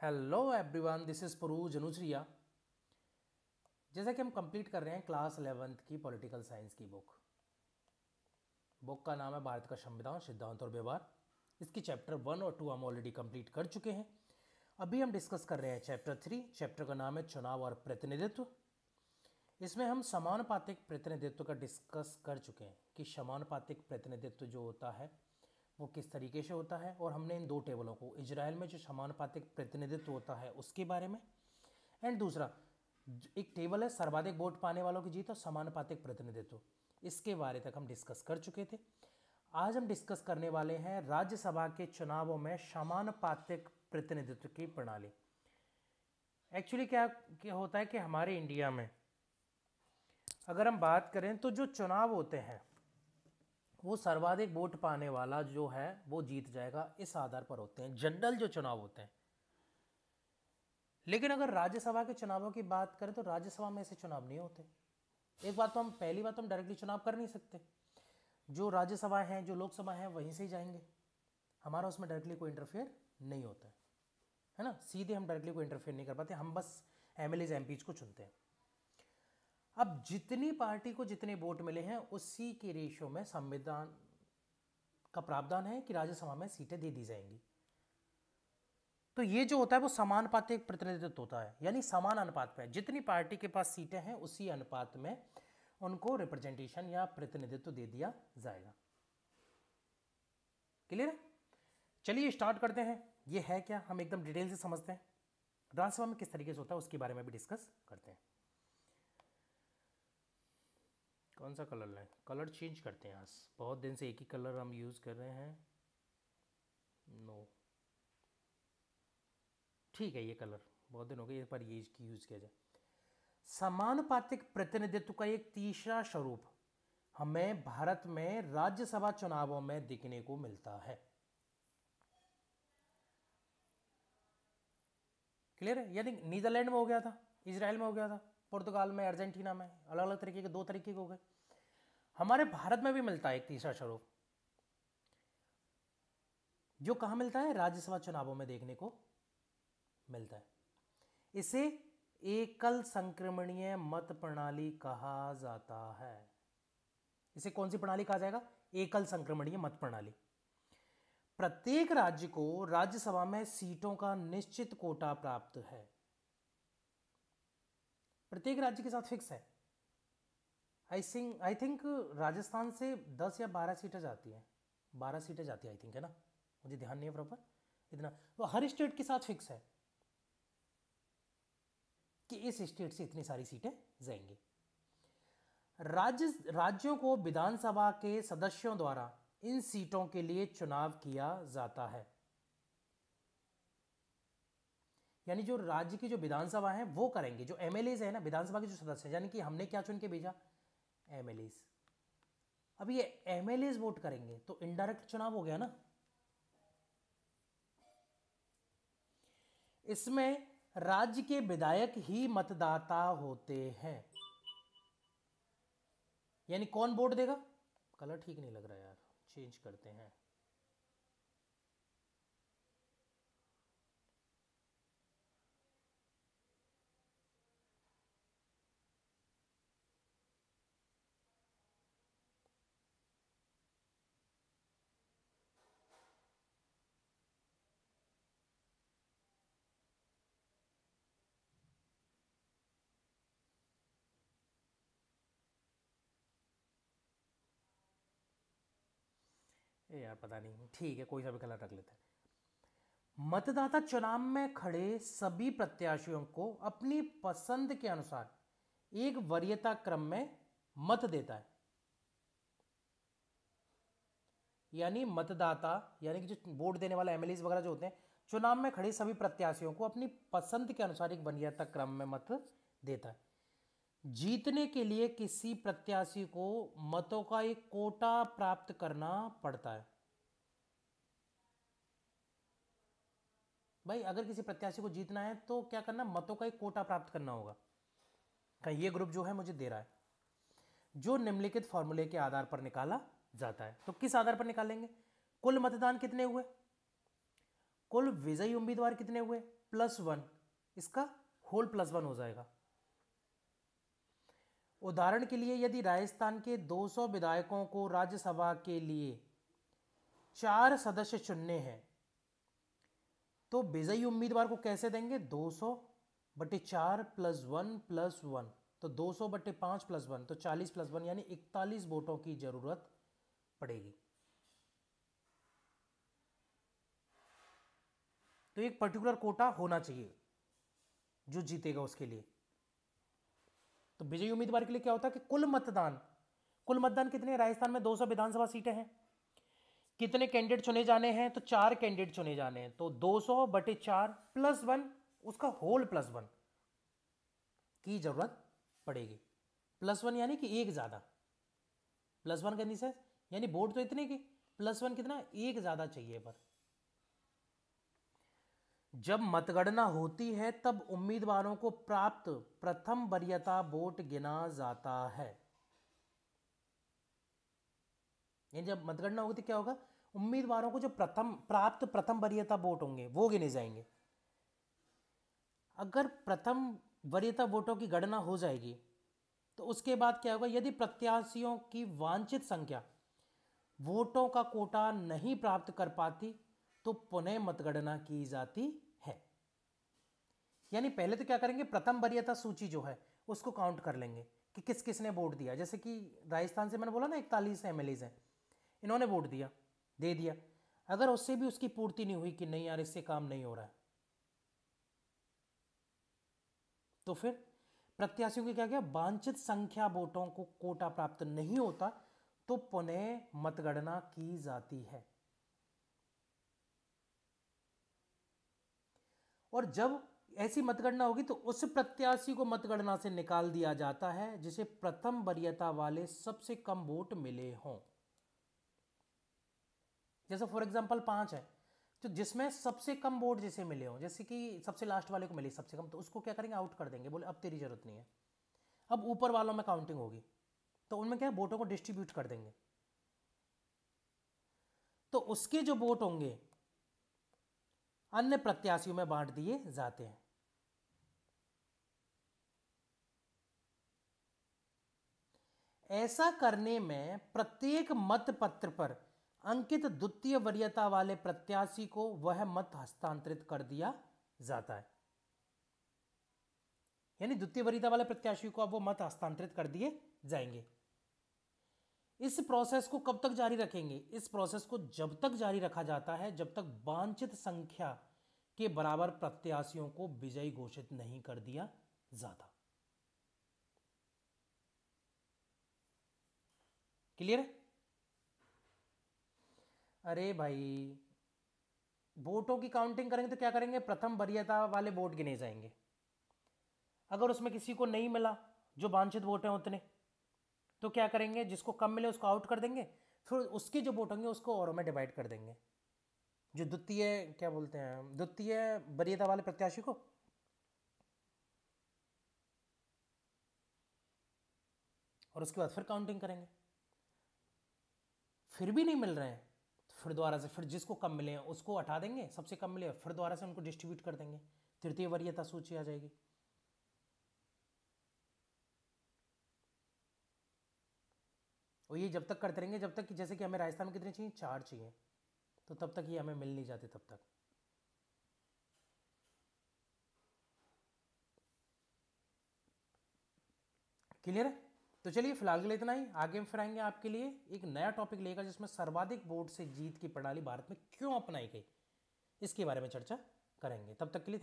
Hello everyone, this is परूज अनुश्रिया। जैसा कि हम कंप्लीट कर रहे हैं क्लास 11th की पॉलिटिकल साइंस की बुक का नाम है भारत का संविधान, सिद्धांत और व्यवहार। इसकी चैप्टर 1 और 2 हम ऑलरेडी कंप्लीट कर चुके हैं। अभी हम डिस्कस कर रहे हैं चैप्टर 3। चैप्टर का नाम है चुनाव और प्रतिनिधित्व। इसमें हम समानुपातिक प्रतिनिधित्व का डिस्कस कर चुके हैं कि समानुपातिक प्रतिनिधित्व जो होता है वो किस तरीके से होता है, और हमने इन दो टेबलों को, इजराइल में जो समानुपातिक प्रतिनिधित्व होता है उसके बारे में, एंड दूसरा एक टेबल है सर्वाधिक वोट पाने वालों की जीत और समानुपातिक प्रतिनिधित्व, इसके बारे तक हम डिस्कस कर चुके थे। आज हम डिस्कस करने वाले हैं राज्यसभा के चुनावों में समानुपातिक प्रतिनिधित्व की प्रणाली। एक्चुअली क्या होता है कि हमारे इंडिया में अगर हम बात करें तो जो चुनाव होते हैं वो सर्वाधिक वोट पाने वाला जो है वो जीत जाएगा, इस आधार पर होते हैं जनरल जो चुनाव होते हैं। लेकिन अगर राज्यसभा के चुनावों की बात करें तो राज्यसभा में ऐसे चुनाव नहीं होते। पहली बात तो हम डायरेक्टली चुनाव कर नहीं सकते। जो राज्यसभा है, जो लोकसभा है, वहीं से ही जाएंगे। हमारा उसमें डायरेक्टली कोई इंटरफेयर नहीं होता है ना। सीधे हम डायरेक्टली कोई इंटरफेयर नहीं कर पाते, हम बस एमएलएज एमपीज को चुनते हैं। अब जितनी पार्टी को जितने वोट मिले हैं उसी के रेशियो में संविधान का प्रावधान है कि राज्यसभा में सीटें दे दी जाएंगी। तो ये जो होता है वो समानुपातिक प्रतिनिधित्व होता है, यानी समान अनुपात में जितनी पार्टी के पास सीटें हैं उसी अनुपात में उनको रिप्रेजेंटेशन या प्रतिनिधित्व दे दिया जाएगा। क्लियर है? चलिए स्टार्ट करते हैं। ये है क्या, हम एकदम डिटेल से समझते हैं। राज्यसभा में किस तरीके से होता है उसके बारे में भी डिस्कस करते हैं। कौन सा कलर लें? कलर चेंज करते हैं। आज बहुत दिन से एक ही कलर हम यूज़ कर रहे हैं। नो, ठीक है, ये कलर बहुत दिन हो गए, इस पर ये यूज़ किया जाए। समानुपातिक प्रतिनिधित्व का एक तीसरा स्वरूप हमें भारत में राज्यसभा चुनावों में दिखने को मिलता है। क्लियर है? यानी नीदरलैंड में हो गया था, इजराइल में हो गया था, पुर्तगाल में, अर्जेंटीना में, अलग अलग तरीके के दो तरीके के हो गए। हमारे भारत में भी मिलता है एक तीसरा स्वरूप, जो कहां मिलता है? राज्यसभा चुनावों में देखने को मिलता है। इसे एकल संक्रमणीय मत प्रणाली कहा जाता है। इसे कौन सी प्रणाली कहा जाएगा? एकल संक्रमणीय मत प्रणाली। प्रत्येक राज्य को राज्यसभा में सीटों का निश्चित कोटा प्राप्त है। प्रत्येक राज्य के साथ फिक्स है। आई थिंक राजस्थान से 10 या 12 सीटें जाती हैं। 12 सीटें जाती है आई थिंक, है ना? मुझे ध्यान नहीं है प्रॉपर इतना। तो हर स्टेट के साथ फिक्स है कि इस स्टेट से इतनी सारी सीटें जाएंगी। राज्यों को विधानसभा के सदस्यों द्वारा इन सीटों के लिए चुनाव किया जाता है। यानी जो राज्य की जो विधानसभा है वो करेंगे, जो एमएलएज है ना, विधानसभा के जो सदस्य, यानी कि हमने क्या चुन के भेजा? एमएलएज। अब ये एमएलएज वोट करेंगे तो इनडायरेक्ट चुनाव हो गया ना। इसमें राज्य के विधायक ही मतदाता होते हैं। यानी कौन वोट देगा? कलर ठीक नहीं लग रहा यार, चेंज करते हैं। यार पता नहीं, ठीक है, कोई सा भी कलर रख लेते हैं। मतदाता चुनाव में खड़े सभी प्रत्याशियों को अपनी पसंद के अनुसार एक वरीयता क्रम में मत देता है। यानी मतदाता, यानी कि जो वोट देने वाले एमएलए वगैरह जो होते हैं, चुनाव में खड़े सभी प्रत्याशियों को अपनी पसंद के अनुसार एक वरीयता क्रम में मत देता है। जीतने के लिए किसी प्रत्याशी को मतों का एक कोटा प्राप्त करना पड़ता है। भाई अगर किसी प्रत्याशी को जीतना है तो क्या करना? मतों का एक कोटा प्राप्त करना होगा। कहीं ये ग्रुप जो है मुझे दे रहा है, जो निम्नलिखित फॉर्मूले के आधार पर निकाला जाता है। तो किस आधार पर निकालेंगे? कुल मतदान कितने हुए? कुल विजयी उम्मीदवार कितने हुए? +1, इसका होल +1 हो जाएगा। उदाहरण के लिए यदि राजस्थान के 200 विधायकों को राज्यसभा के लिए 4 सदस्य चुनने हैं तो विजयी उम्मीदवार को कैसे देंगे? 200/4 +1 +1, तो 200/5 +1, तो 40 +1 यानी 41 वोटों की जरूरत पड़ेगी। तो एक पर्टिकुलर कोटा होना चाहिए जो जीतेगा उसके लिए। तो विजयी उम्मीदवार के लिए क्या होता है कि कुल मतदान कितने? राजस्थान में 200 विधानसभा सीटें हैं, कितने कैंडिडेट चुने जाने हैं? तो 4 कैंडिडेट चुने जाने हैं, तो 200/4 +1, उसका होल +1 की जरूरत पड़ेगी। +1 यानी कि एक ज्यादा, +1 करने से यानी वोट तो इतने की, +1 कितना? एक ज्यादा चाहिए। पर जब मतगणना होती है तब उम्मीदवारों को प्राप्त प्रथम वरीयता वोट गिना जाता है। यानी जब मतगणना होगी तो क्या होगा? उम्मीदवारों को जो प्राप्त प्रथम वरीयता वोट होंगे वो गिने जाएंगे। अगर प्रथम वरीयता वोटों की गणना हो जाएगी तो उसके बाद क्या होगा? यदि प्रत्याशियों की वांछित संख्या वोटों का कोटा नहीं प्राप्त कर पाती तो पुनः मतगणना की जाती है। यानी पहले तो क्या करेंगे? प्रथम वरीयता सूची जो है उसको काउंट कर लेंगे कि किस किसने वोट दिया। जैसे कि राजस्थान से मैंने बोला ना 41 MLAs हैं, इन्होंने वोट दिया, दे दिया। अगर उससे भी उसकी पूर्ति नहीं हुई कि नहीं यार इससे काम नहीं हो रहा है, तो फिर प्रत्याशियों की क्या क्या वांछित संख्या वोटों को कोटा प्राप्त नहीं होता तो पुनः मतगणना की जाती है। और जब ऐसी मतगणना होगी तो उस प्रत्याशी को मतगणना से निकाल दिया जाता है जिसे प्रथम वरीयता वाले सबसे कम वोट मिले हों। जैसे फॉर एग्जांपल 5 है तो जिसमें सबसे कम वोट जिसे मिले हों, जैसे कि सबसे लास्ट वाले को मिले सबसे कम, तो उसको क्या करेंगे? आउट कर देंगे, बोले अब तेरी जरूरत नहीं है। अब ऊपर वालों में काउंटिंग होगी तो उनमें क्या है? वोटों को डिस्ट्रीब्यूट कर देंगे, तो उसके जो वोट होंगे अन्य प्रत्याशियों में बांट दिए जाते हैं। ऐसा करने में प्रत्येक मत पत्र पर अंकित द्वितीय वरीयता वाले प्रत्याशी को वह मत हस्तांतरित कर दिया जाता है। यानी द्वितीय वरीयता वाले प्रत्याशी को अब वो मत हस्तांतरित कर दिए जाएंगे। इस प्रोसेस को कब तक जारी रखेंगे? इस प्रोसेस को जब तक जारी रखा जाता है जब तक वांछित संख्या के बराबर प्रत्याशियों को विजयी घोषित नहीं कर दिया जाता। क्लियर है? अरे भाई, वोटों की काउंटिंग करेंगे तो क्या करेंगे? प्रथम वरीयता वाले वोट गिने जाएंगे। अगर उसमें किसी को नहीं मिला जो वांछित वोट हैं उतने, तो क्या करेंगे? जिसको कम मिले उसको आउट कर देंगे, फिर उसके जो वोट होंगे उसको औरों में डिवाइड कर देंगे, जो द्वितीय क्या बोलते हैं, द्वितीय वरीयता वाले प्रत्याशी को। और उसके बाद फिर काउंटिंग करेंगे, फिर भी नहीं मिल रहे हैं तो फिर दोबारा से फिर जिसको कम मिले हैं उसको हटा देंगे, सबसे कम मिले फिर दोबारा से उनको डिस्ट्रीब्यूट कर देंगे, तृतीय वरीयता सूची आ जाएगी। और ये जब तक करते रहेंगे जब तक कि जैसे कि हमें राजस्थान में कितने चाहिए? 4 चाहिए, तो तब तक ये हमें मिल नहीं जाते तब तक। क्लियर है? तो चलिए फिलहाल के लिए इतना ही। आगे हम फिर आएंगे आपके लिए एक नया टॉपिक लेकर जिसमें सर्वाधिक वोट से जीत की प्रणाली भारत में क्यों अपनाई गई, इसके बारे में चर्चा करेंगे। तब तक के लिए